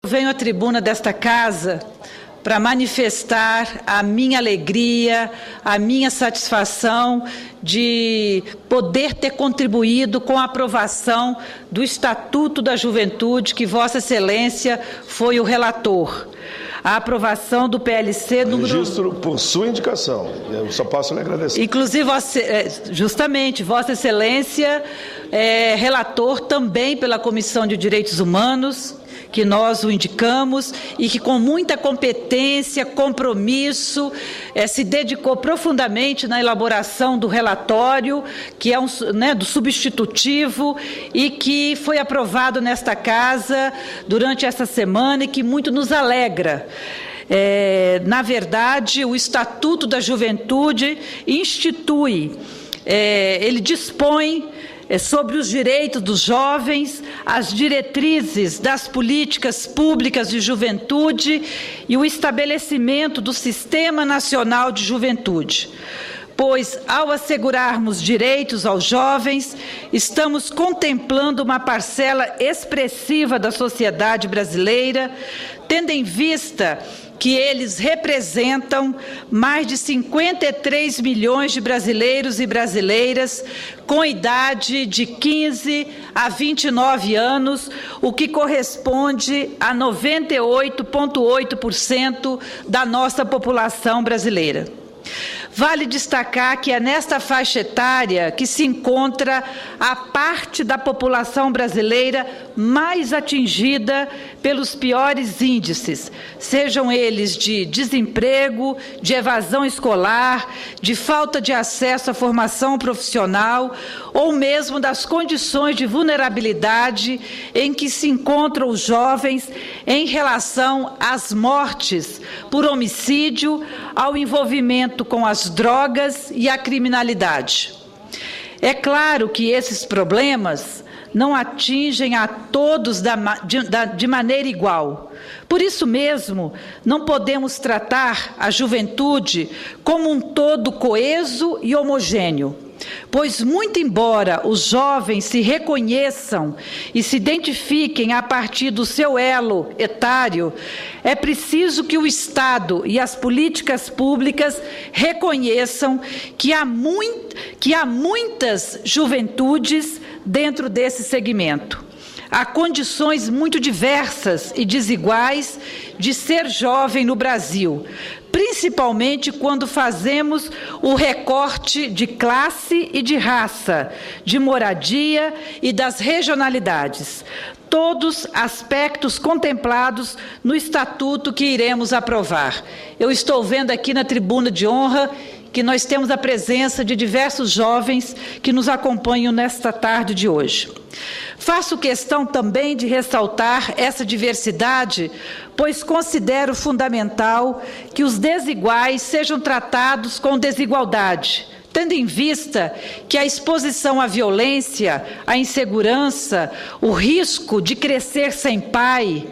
Venho à tribuna desta casa para manifestar a minha alegria, a minha satisfação de poder ter contribuído com a aprovação do Estatuto da Juventude, que Vossa Excelência foi o relator. A aprovação do PLC número... Registro por sua indicação. Eu só posso lhe agradecer. Inclusive, justamente, Vossa Excelência é relator também pela Comissão de Direitos Humanos, que nós o indicamos e que com muita competência, compromisso, se dedicou profundamente na elaboração do relatório, que é do substitutivo e que foi aprovado nesta casa durante essa semana e que muito nos alegra. Na verdade, o Estatuto da Juventude institui, ele dispõe sobre os direitos dos jovens, as diretrizes das políticas públicas de juventude e o estabelecimento do Sistema Nacional de Juventude. Pois, ao assegurarmos direitos aos jovens, estamos contemplando uma parcela expressiva da sociedade brasileira, tendo em vista que eles representam mais de 53 milhões de brasileiros e brasileiras com idade de 15 a 29 anos, o que corresponde a 98,8% da nossa população brasileira. Vale destacar que é nesta faixa etária que se encontra a parte da população brasileira mais atingida pelos piores índices, sejam eles de desemprego, de evasão escolar, de falta de acesso à formação profissional ou mesmo das condições de vulnerabilidade em que se encontram os jovens em relação às mortes por homicídio, ao envolvimento com as drogas e a criminalidade. É claro que esses problemas não atingem a todos de maneira igual. Por isso mesmo, não podemos tratar a juventude como um todo coeso e homogêneo, pois, muito embora os jovens se reconheçam e se identifiquem a partir do seu elo etário, é preciso que o Estado e as políticas públicas reconheçam que há muitas juventudes dentro desse segmento. Há condições muito diversas e desiguais de ser jovem no Brasil, principalmente quando fazemos o recorte de classe e de raça, de moradia e das regionalidades. Todos aspectos contemplados no estatuto que iremos aprovar. Eu estou vendo aqui na tribuna de honra que nós temos a presença de diversos jovens que nos acompanham nesta tarde de hoje. Faço questão também de ressaltar essa diversidade, pois considero fundamental que os desiguais sejam tratados com desigualdade, tendo em vista que a exposição à violência, à insegurança, o risco de crescer sem pai,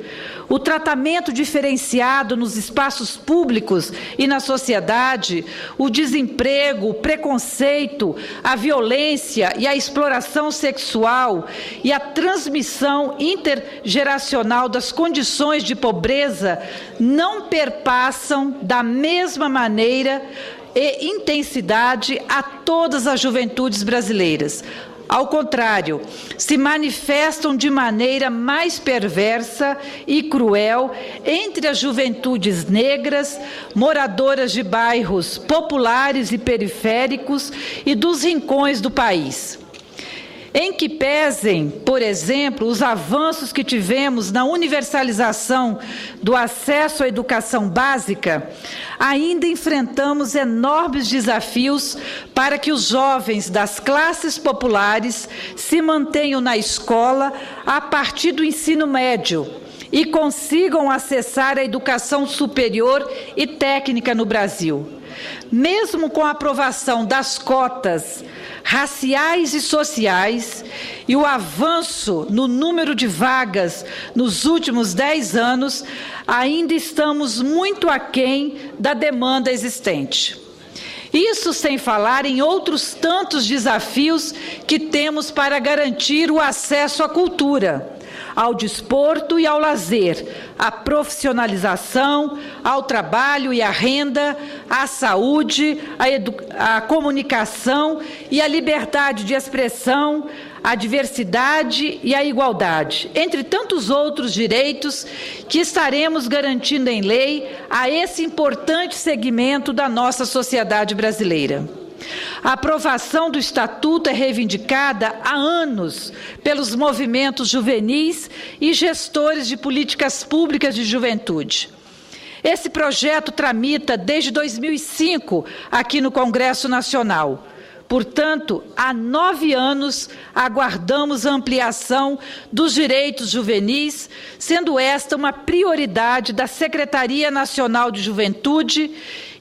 o tratamento diferenciado nos espaços públicos e na sociedade, o desemprego, o preconceito, a violência e a exploração sexual e a transmissão intergeracional das condições de pobreza não perpassam da mesma maneira e intensidade a todas as juventudes brasileiras. Ao contrário, se manifestam de maneira mais perversa e cruel entre as juventudes negras, moradoras de bairros populares e periféricos e dos rincões do país. Em que pesem, por exemplo, os avanços que tivemos na universalização do acesso à educação básica, ainda enfrentamos enormes desafios para que os jovens das classes populares se mantenham na escola a partir do ensino médio e consigam acessar a educação superior e técnica no Brasil. Mesmo com a aprovação das cotas raciais e sociais e o avanço no número de vagas nos últimos 10 anos, ainda estamos muito aquém da demanda existente. Isso sem falar em outros tantos desafios que temos para garantir o acesso à cultura, ao desporto e ao lazer, à profissionalização, ao trabalho e à renda, à saúde, à comunicação e à liberdade de expressão, à diversidade e à igualdade, entre tantos outros direitos que estaremos garantindo em lei a esse importante segmento da nossa sociedade brasileira. A aprovação do Estatuto é reivindicada há anos pelos movimentos juvenis e gestores de políticas públicas de juventude. Esse projeto tramita desde 2005 aqui no Congresso Nacional. Portanto, há 9 anos aguardamos a ampliação dos direitos juvenis, sendo esta uma prioridade da Secretaria Nacional de Juventude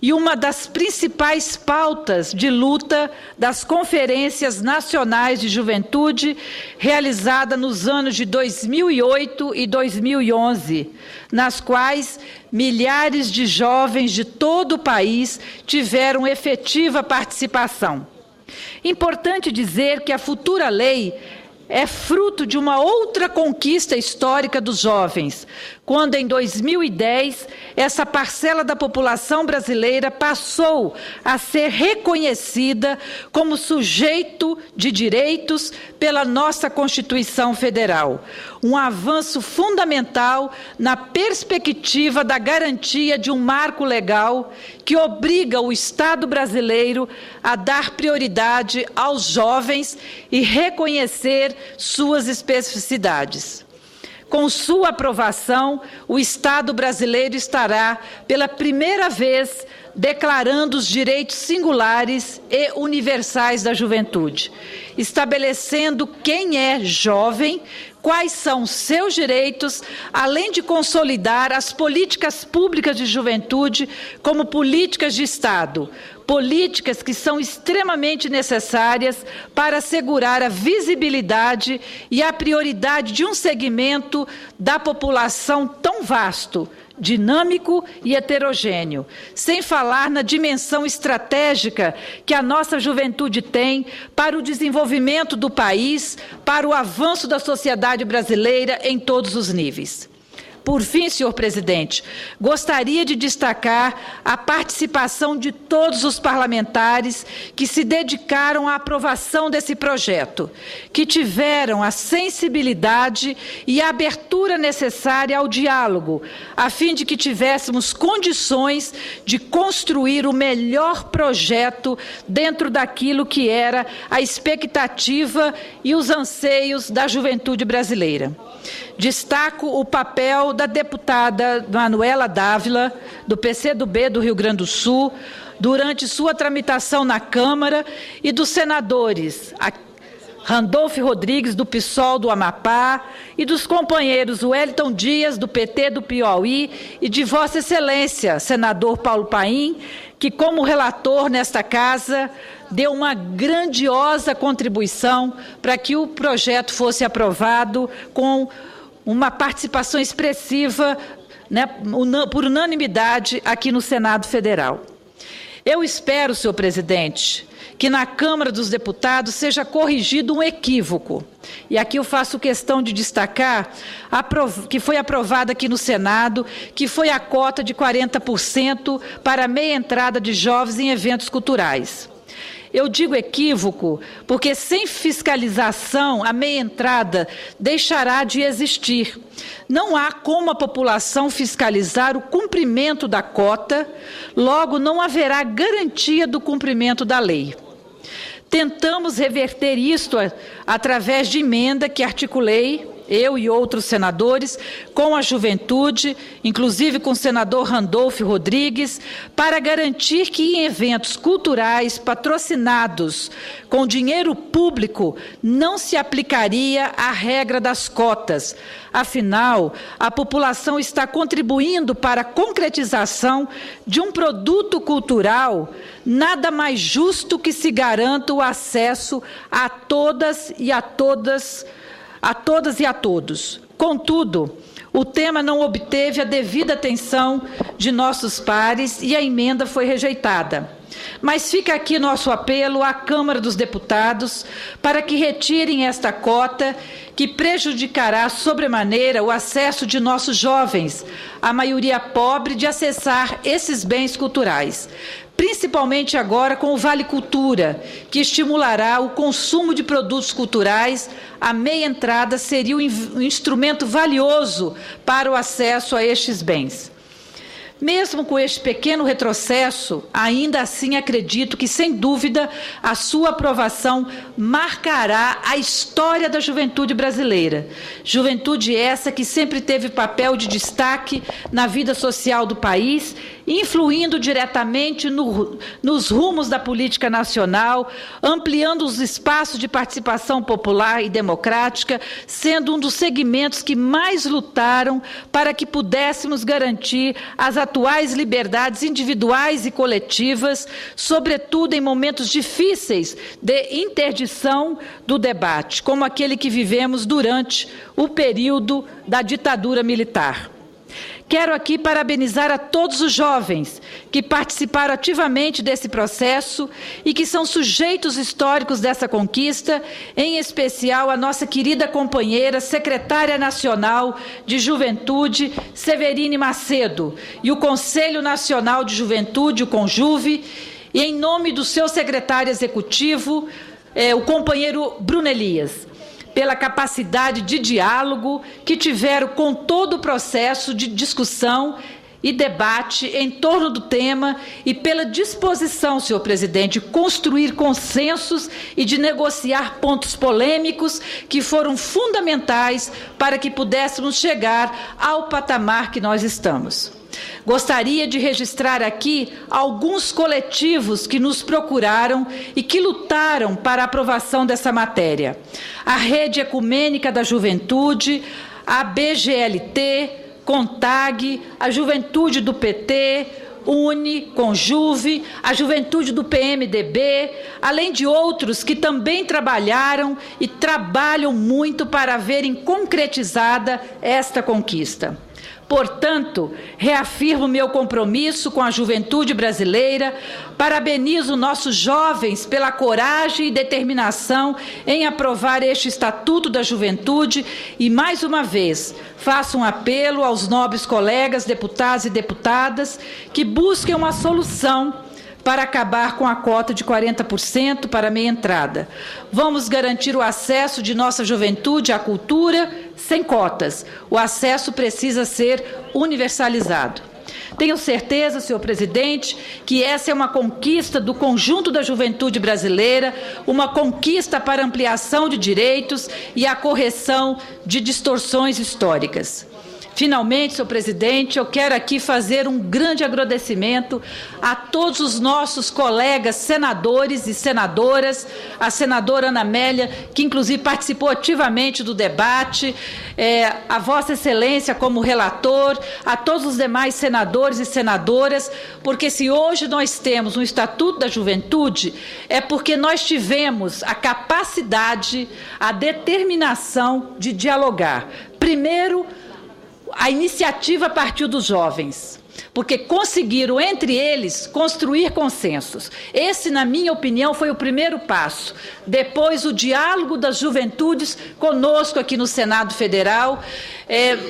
e uma das principais pautas de luta das Conferências Nacionais de Juventude, realizada nos anos de 2008 e 2011, nas quais milhares de jovens de todo o país tiveram efetiva participação. Importante dizer que a futura lei é fruto de uma outra conquista histórica dos jovens, quando em 2010 essa parcela da população brasileira passou a ser reconhecida como sujeito de direitos pela nossa Constituição Federal. Um avanço fundamental na perspectiva da garantia de um marco legal que obriga o Estado brasileiro a dar prioridade aos jovens e reconhecer suas especificidades. Com sua aprovação, o Estado brasileiro estará, pela primeira vez, declarando os direitos singulares e universais da juventude, estabelecendo quem é jovem, quais são seus direitos, além de consolidar as políticas públicas de juventude como políticas de Estado, políticas que são extremamente necessárias para assegurar a visibilidade e a prioridade de um segmento da população tão vasto, dinâmico e heterogêneo, sem falar na dimensão estratégica que a nossa juventude tem para o desenvolvimento do país, para o avanço da sociedade brasileira em todos os níveis. Por fim, senhor presidente, gostaria de destacar a participação de todos os parlamentares que se dedicaram à aprovação desse projeto, que tiveram a sensibilidade e a abertura necessária ao diálogo, a fim de que tivéssemos condições de construir o melhor projeto dentro daquilo que era a expectativa e os anseios da juventude brasileira. Destaco o papel da deputada Manuela Dávila, do PCdoB do Rio Grande do Sul, durante sua tramitação na Câmara, e dos senadores Randolfo Rodrigues, do PSOL do Amapá, e dos companheiros Wellington Dias, do PT do Piauí, e de Vossa Excelência, senador Paulo Paim, que, como relator nesta casa, deu uma grandiosa contribuição para que o projeto fosse aprovado com uma participação expressiva, por unanimidade, aqui no Senado Federal. Eu espero, senhor presidente, que na Câmara dos Deputados seja corrigido um equívoco. E aqui eu faço questão de destacar que foi aprovada aqui no Senado, que foi a cota de 40% para a meia entrada de jovens em eventos culturais. Eu digo equívoco porque sem fiscalização a meia entrada deixará de existir. Não há como a população fiscalizar o cumprimento da cota, logo não haverá garantia do cumprimento da lei. Tentamos reverter isto através de emenda que articulei, eu e outros senadores, com a juventude, inclusive com o senador Randolfo Rodrigues, para garantir que em eventos culturais patrocinados com dinheiro público não se aplicaria a regra das cotas. Afinal, a população está contribuindo para a concretização de um produto cultural nada mais justo que se garanta o acesso a todas e a todos. Contudo, o tema não obteve a devida atenção de nossos pares e a emenda foi rejeitada. Mas fica aqui nosso apelo à Câmara dos Deputados para que retirem esta cota que prejudicará sobremaneira o acesso de nossos jovens, a maioria pobre, de acessar esses bens culturais. Principalmente agora com o Vale Cultura, que estimulará o consumo de produtos culturais. A meia entrada seria um instrumento valioso para o acesso a estes bens. Mesmo com este pequeno retrocesso, ainda assim acredito que, sem dúvida, a sua aprovação marcará a história da juventude brasileira. Juventude essa que sempre teve papel de destaque na vida social do país, influindo diretamente nos rumos da política nacional, ampliando os espaços de participação popular e democrática, sendo um dos segmentos que mais lutaram para que pudéssemos garantir as atuais liberdades individuais e coletivas, sobretudo em momentos difíceis de interdição do debate, como aquele que vivemos durante o período da ditadura militar. Quero aqui parabenizar a todos os jovens que participaram ativamente desse processo e que são sujeitos históricos dessa conquista, em especial a nossa querida companheira, secretária nacional de Juventude, Severine Macedo, e o Conselho Nacional de Juventude, o CONJUVE, e em nome do seu secretário executivo, o companheiro Bruno Elias, pela capacidade de diálogo que tiveram com todo o processo de discussão e debate em torno do tema e pela disposição, senhor presidente, de construir consensos e de negociar pontos polêmicos que foram fundamentais para que pudéssemos chegar ao patamar que nós estamos. Gostaria de registrar aqui alguns coletivos que nos procuraram e que lutaram para a aprovação dessa matéria. A Rede Ecumênica da Juventude, a BGLT, CONTAG, a Juventude do PT, UNE, CONJUVE, a Juventude do PMDB, além de outros que também trabalharam e trabalham muito para verem concretizada esta conquista. Portanto, reafirmo meu compromisso com a juventude brasileira, parabenizo nossos jovens pela coragem e determinação em aprovar este Estatuto da Juventude e, mais uma vez, faço um apelo aos nobres colegas deputados e deputadas que busquem uma solução para acabar com a cota de 40% para meia entrada. Vamos garantir o acesso de nossa juventude à cultura sem cotas. O acesso precisa ser universalizado. Tenho certeza, senhor presidente, que essa é uma conquista do conjunto da juventude brasileira, uma conquista para ampliação de direitos e a correção de distorções históricas. Finalmente, senhor presidente, eu quero aqui fazer um grande agradecimento a todos os nossos colegas senadores e senadoras, a senadora Ana Amélia, que inclusive participou ativamente do debate, a Vossa Excelência como relator, a todos os demais senadores e senadoras, porque se hoje nós temos um Estatuto da Juventude, é porque nós tivemos a capacidade, a determinação de dialogar. Primeiro, a iniciativa partiu dos jovens, porque conseguiram, entre eles, construir consensos. Esse, na minha opinião, foi o primeiro passo. Depois, o diálogo das juventudes conosco aqui no Senado Federal,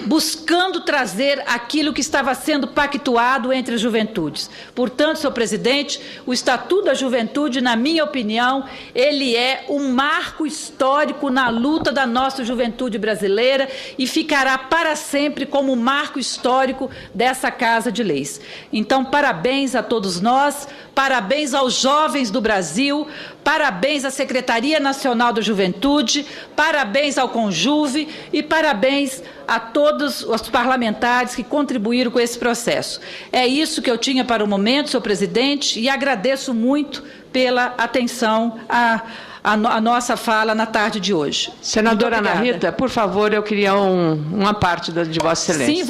buscando trazer aquilo que estava sendo pactuado entre as juventudes. Portanto, senhor presidente, o Estatuto da Juventude, na minha opinião, ele é um marco histórico na luta da nossa juventude brasileira e ficará para sempre como um marco histórico dessa Casa de Leis. Então, parabéns a todos nós, parabéns aos jovens do Brasil, parabéns à Secretaria Nacional da Juventude, parabéns ao CONJUVE e parabéns a todos os parlamentares que contribuíram com esse processo. É isso que eu tinha para o momento, senhor presidente, e agradeço muito pela atenção à nossa fala na tarde de hoje. Senadora Ana Rita, por favor, eu queria uma parte de Vossa Excelência.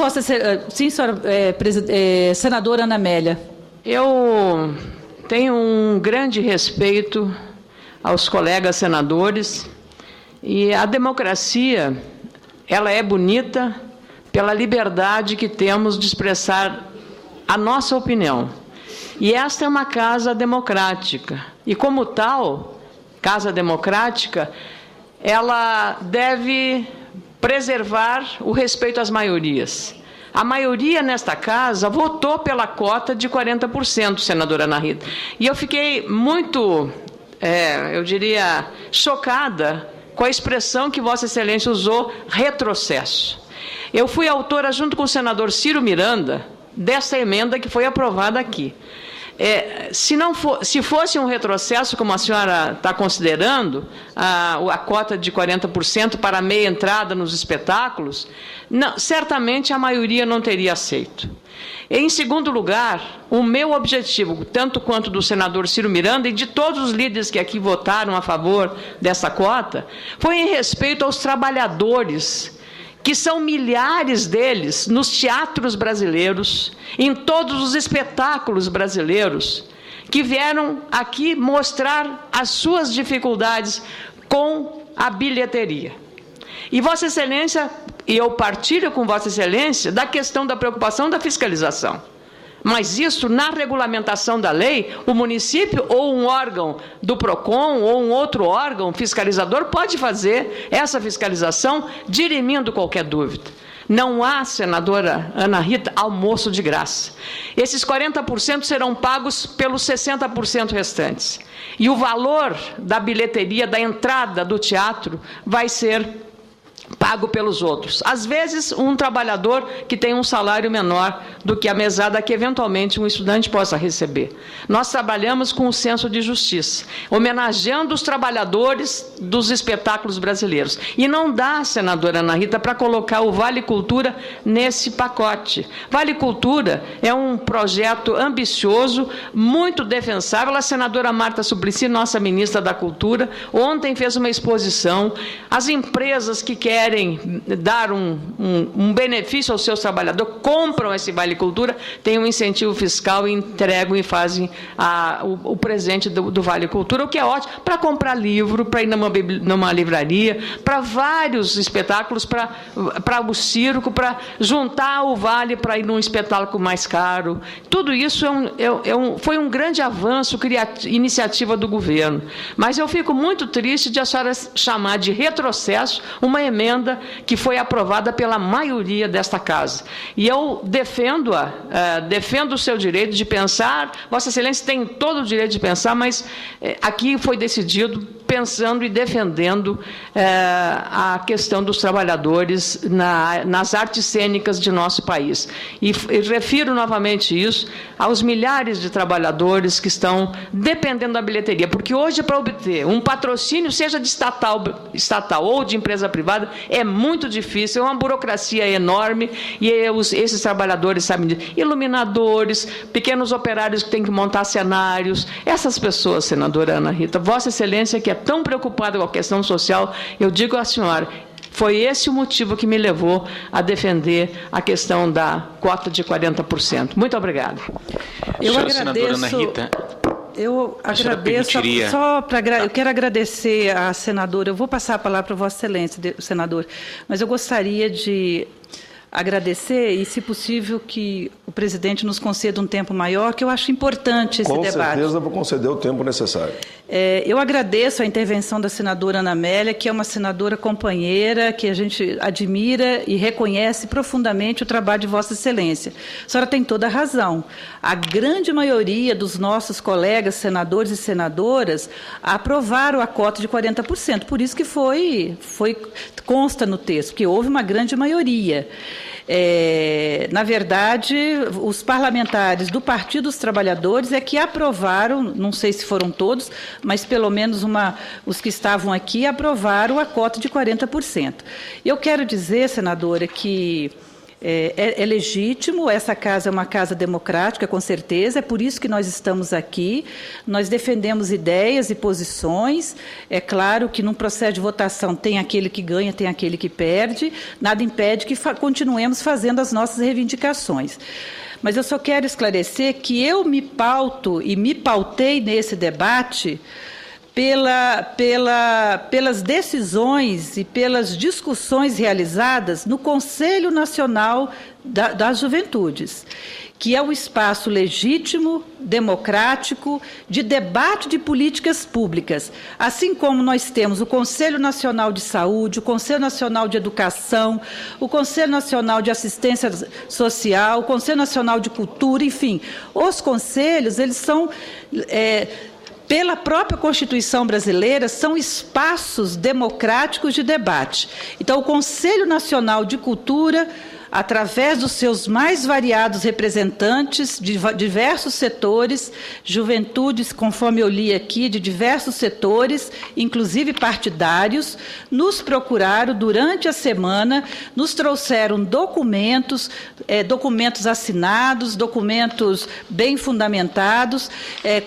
Sim, senhora senadora Ana Amélia. Eu tenho um grande respeito aos colegas senadores e a democracia, ela é bonita pela liberdade que temos de expressar a nossa opinião. E esta é uma casa democrática. E, como tal, casa democrática, ela deve preservar o respeito às maiorias. A maioria nesta casa votou pela cota de 40%, senadora Ana Rita. E eu fiquei muito, eu diria, chocada com a expressão que Vossa Excelência usou, retrocesso. Eu fui autora, junto com o senador Ciro Miranda, dessa emenda que foi aprovada aqui. Se fosse um retrocesso, como a senhora está considerando, a cota de 40% para a meia entrada nos espetáculos, não, certamente a maioria não teria aceito. Em segundo lugar, o meu objetivo, tanto quanto do senador Ciro Miranda e de todos os líderes que aqui votaram a favor dessa cota, foi em respeito aos trabalhadores, que são milhares deles nos teatros brasileiros, em todos os espetáculos brasileiros, que vieram aqui mostrar as suas dificuldades com a bilheteria. E Vossa Excelência, e eu partilho com Vossa Excelência, da questão da preocupação da fiscalização. Mas isso, na regulamentação da lei, o município ou um órgão do PROCON ou um outro órgão fiscalizador pode fazer essa fiscalização, dirimindo qualquer dúvida. Não há, senadora Ana Rita, almoço de graça. Esses 40% serão pagos pelos 60% restantes. E o valor da bilheteria, da entrada do teatro, vai ser pago pelos outros. Às vezes, um trabalhador que tem um salário menor do que a mesada que, eventualmente, um estudante possa receber. Nós trabalhamos com o senso de justiça, homenageando os trabalhadores dos espetáculos brasileiros. E não dá, senadora Ana Rita, para colocar o Vale Cultura nesse pacote. Vale Cultura é um projeto ambicioso, muito defensável. A senadora Marta Suplicy, nossa ministra da Cultura, ontem fez uma exposição. As empresas que querem dar um benefício aos seus trabalhadores, compram esse Vale Cultura, têm um incentivo fiscal e entregam e fazem o presente do Vale Cultura, o que é ótimo, para comprar livro, para ir numa livraria, para vários espetáculos, para o circo, para juntar o Vale para ir num espetáculo mais caro. Tudo isso foi um grande avanço, iniciativa do governo. Mas eu fico muito triste de a senhora chamar de retrocesso uma emenda que foi aprovada pela maioria desta casa. E eu defendo o seu direito de pensar. Vossa Excelência tem todo o direito de pensar, mas aqui foi decidido pensando e defendendo a questão dos trabalhadores nas artes cênicas de nosso país. E refiro novamente isso aos milhares de trabalhadores que estão dependendo da bilheteria, porque hoje, para obter um patrocínio, seja de estatal ou de empresa privada, é muito difícil, é uma burocracia enorme, e esses trabalhadores sabem disso. Iluminadores, pequenos operários que têm que montar cenários, essas pessoas, senadora Ana Rita, Vossa Excelência, que é tão preocupada com a questão social, eu digo à senhora, foi esse o motivo que me levou a defender a questão da cota de 40%. Muito obrigada. Eu agradeço, senadora Ana Rita. Eu agradeço, eu quero agradecer à senadora, eu vou passar a palavra para Vossa Excelência, senador, mas eu gostaria de agradecer e, se possível, que o presidente nos conceda um tempo maior, que eu acho importante esse debate. Com certeza vou conceder o tempo necessário. Eu agradeço a intervenção da senadora Ana Amélia, que é uma senadora companheira, que a gente admira e reconhece profundamente o trabalho de Vossa Excelência. A senhora tem toda a razão. A grande maioria dos nossos colegas senadores e senadoras aprovaram a cota de 40%, por isso que consta no texto, que houve uma grande maioria. Na verdade, os parlamentares do Partido dos Trabalhadores é que aprovaram, não sei se foram todos, mas pelo menos os que estavam aqui aprovaram a cota de 40%. Eu quero dizer, senadora, que é legítimo, essa casa é uma casa democrática, com certeza, é por isso que nós estamos aqui, nós defendemos ideias e posições, é claro que num processo de votação tem aquele que ganha, tem aquele que perde, nada impede que continuemos fazendo as nossas reivindicações. Mas eu só quero esclarecer que eu me pauto e me pautei nesse debate pelas decisões e pelas discussões realizadas no Conselho Nacional das juventudes, que é o espaço legítimo, democrático, de debate de políticas públicas. Assim como nós temos o Conselho Nacional de Saúde, o Conselho Nacional de Educação, o Conselho Nacional de Assistência Social, o Conselho Nacional de Cultura, enfim. Os conselhos, eles são... pela própria Constituição brasileira, são espaços democráticos de debate. Então, o Conselho Nacional de Cultura, através dos seus mais variados representantes de diversos setores, juventudes, conforme eu li aqui, de diversos setores, inclusive partidários, nos procuraram durante a semana, nos trouxeram documentos, documentos assinados, documentos bem fundamentados,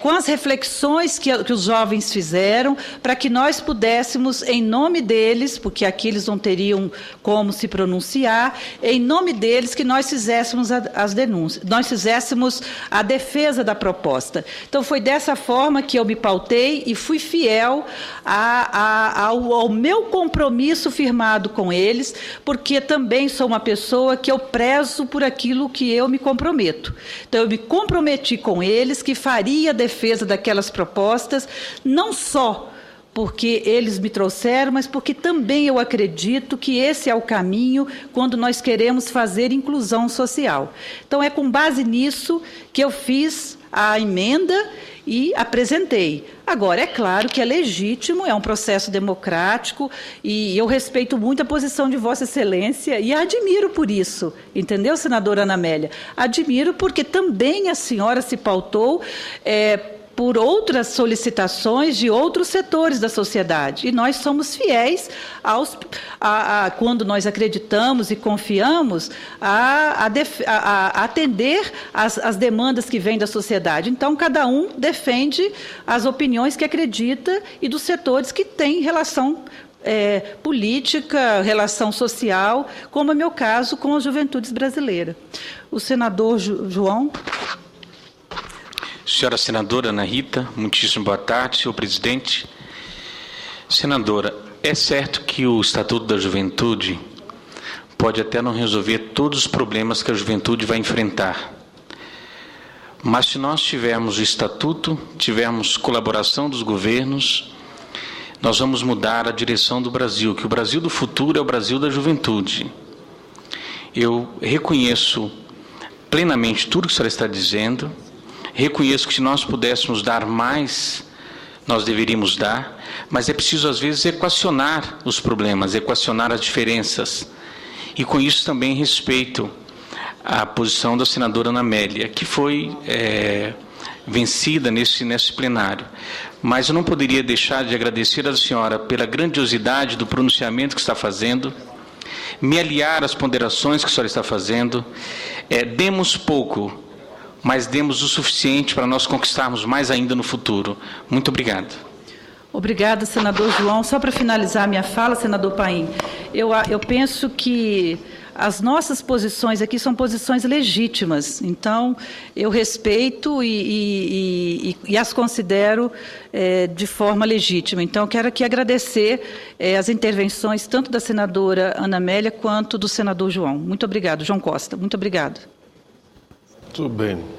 com as reflexões que os jovens fizeram, para que nós pudéssemos, em nome deles, porque aqui eles não teriam como se pronunciar, em nome deles, que nós fizéssemos as denúncias, nós fizéssemos a defesa da proposta. Então, foi dessa forma que eu me pautei e fui fiel ao meu compromisso firmado com eles, porque também sou uma pessoa que eu prezo por aquilo que eu me comprometo. Então, eu me comprometi com eles que faria a defesa daquelas propostas, não só porque eles me trouxeram, mas porque também eu acredito que esse é o caminho quando nós queremos fazer inclusão social. Então, é com base nisso que eu fiz a emenda e apresentei. Agora, é claro que é legítimo, é um processo democrático, e eu respeito muito a posição de Vossa Excelência e a admiro por isso, entendeu, senadora Ana Amélia? Admiro porque também a senhora se pautou por outras solicitações de outros setores da sociedade. E nós somos fiéis quando nós acreditamos e confiamos, a atender as demandas que vêm da sociedade. Então, cada um defende as opiniões que acredita e dos setores que têm relação política, relação social, como é meu caso com as juventudes brasileiras. O senador João... Senhora senadora Ana Rita, muitíssimo boa tarde, senhor presidente. Senadora, é certo que o Estatuto da Juventude pode até não resolver todos os problemas que a juventude vai enfrentar. Mas se nós tivermos o Estatuto, tivermos colaboração dos governos, nós vamos mudar a direção do Brasil, que o Brasil do futuro é o Brasil da juventude. Eu reconheço plenamente tudo que a senhora está dizendo. Reconheço que se nós pudéssemos dar mais, nós deveríamos dar, mas é preciso, às vezes, equacionar os problemas, equacionar as diferenças. E, com isso, também respeito a posição da senadora Ana Amélia, que foi vencida nesse plenário. Mas eu não poderia deixar de agradecer à senhora pela grandiosidade do pronunciamento que está fazendo, me aliar às ponderações que a senhora está fazendo. Demos pouco, mas demos o suficiente para nós conquistarmos mais ainda no futuro. Muito obrigado. Obrigada, senador João. Só para finalizar a minha fala, senador Paim, eu penso que as nossas posições aqui são posições legítimas. Então, eu respeito e as considero de forma legítima. Então, eu quero aqui agradecer as intervenções tanto da senadora Ana Amélia quanto do senador João. Muito obrigado. João Costa, muito obrigado. Tudo bem.